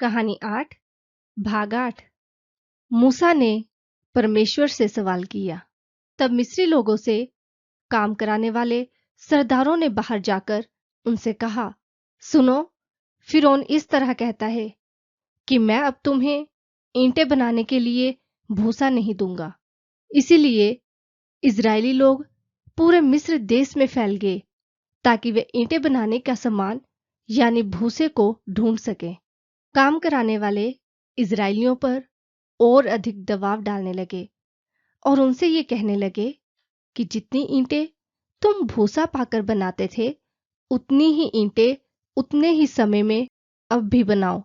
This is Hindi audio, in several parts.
कहानी 8 भाग 8। मूसा ने परमेश्वर से सवाल किया। तब मिस्री लोगों से काम कराने वाले सरदारों ने बाहर जाकर उनसे कहा, सुनो, फिरौन इस तरह कहता है कि मैं अब तुम्हें ईंटें बनाने के लिए भूसा नहीं दूंगा। इसीलिए इजरायली लोग पूरे मिस्र देश में फैल गए ताकि वे ईंटें बनाने का सामान यानी भूसे को ढूंढ सके। काम कराने वाले इजरायलियों पर और अधिक दबाव डालने लगे और उनसे ये कहने लगे कि जितनी ईंटें तुम भूसा पाकर बनाते थे उतनी ही ईंटें उतने ही समय में अब भी बनाओ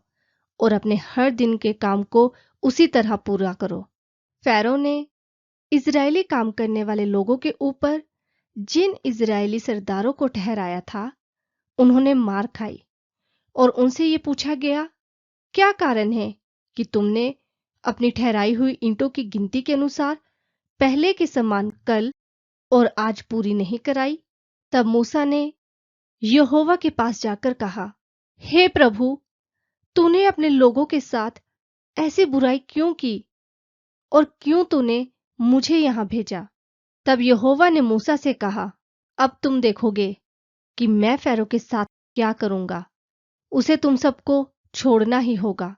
और अपने हर दिन के काम को उसी तरह पूरा करो। फैरो ने इजरायली काम करने वाले लोगों के ऊपर जिन इजरायली सरदारों को ठहराया था उन्होंने मार खाई और उनसे ये पूछा गया, क्या कारण है कि तुमने अपनी ठहराई हुई ईंटों की गिनती के अनुसार पहले के समान कल और आज पूरी नहीं कराई? तब मूसा ने यहोवा के पास जाकर कहा, हे प्रभु, तूने अपने लोगों के साथ ऐसी बुराई क्यों की और क्यों तूने मुझे यहां भेजा? तब यहोवा ने मूसा से कहा, अब तुम देखोगे कि मैं फैरो के साथ क्या करूंगा। उसे तुम सबको छोड़ना ही होगा।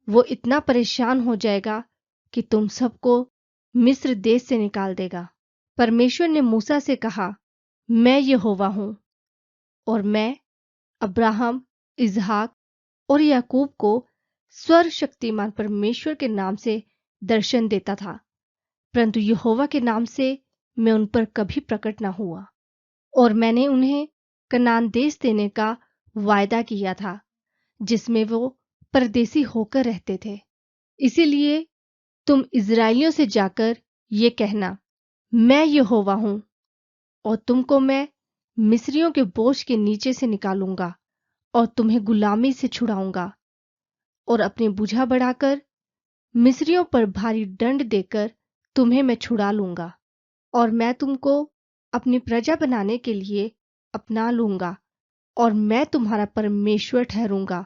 वो इतना परेशान हो जाएगा कि तुम सबको मिस्र देश से निकाल देगा। परमेश्वर ने मूसा से कहा, मैं यहोवा हूं और मैं अब्राहम, इसहाक और याकूब को सर्वशक्तिमान परमेश्वर के नाम से दर्शन देता था, परंतु यहोवा के नाम से मैं उन पर कभी प्रकट न हुआ। और मैंने उन्हें कनान देश देने का वायदा किया था जिसमें वो परदेसी होकर रहते थे। इसीलिए तुम इजरायलियों से जाकर ये कहना, मैं यहोवा हूं और तुमको मैं मिस्रियों के बोझ के नीचे से निकालूंगा और तुम्हें गुलामी से छुड़ाऊंगा और अपनी भुजा बढ़ाकर मिस्रियों पर भारी दंड देकर तुम्हें मैं छुड़ा लूंगा और मैं तुमको अपनी प्रजा बनाने के लिए अपना लूंगा और मैं तुम्हारा परमेश्वर ठहरूंगा।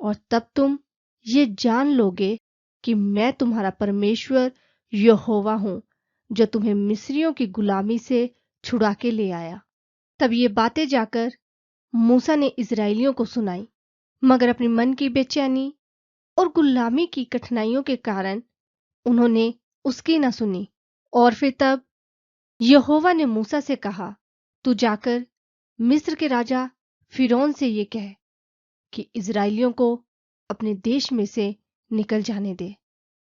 और तब तुम ये जान लोगे कि मैं तुम्हारा परमेश्वर यहोवा हूं जो तुम्हें मिस्रियों की गुलामी से छुड़ा के ले आया। तब ये बातें जाकर मूसा ने इजरायलियों को सुनाई, मगर अपने मन की बेचैनी और गुलामी की कठिनाइयों के कारण उन्होंने उसकी न सुनी। और फिर तब यहोवा ने मूसा से कहा, तू जाकर मिस्र के राजा फिरौन से ये कह कि इजरायलियों को अपने देश में से निकल जाने दे।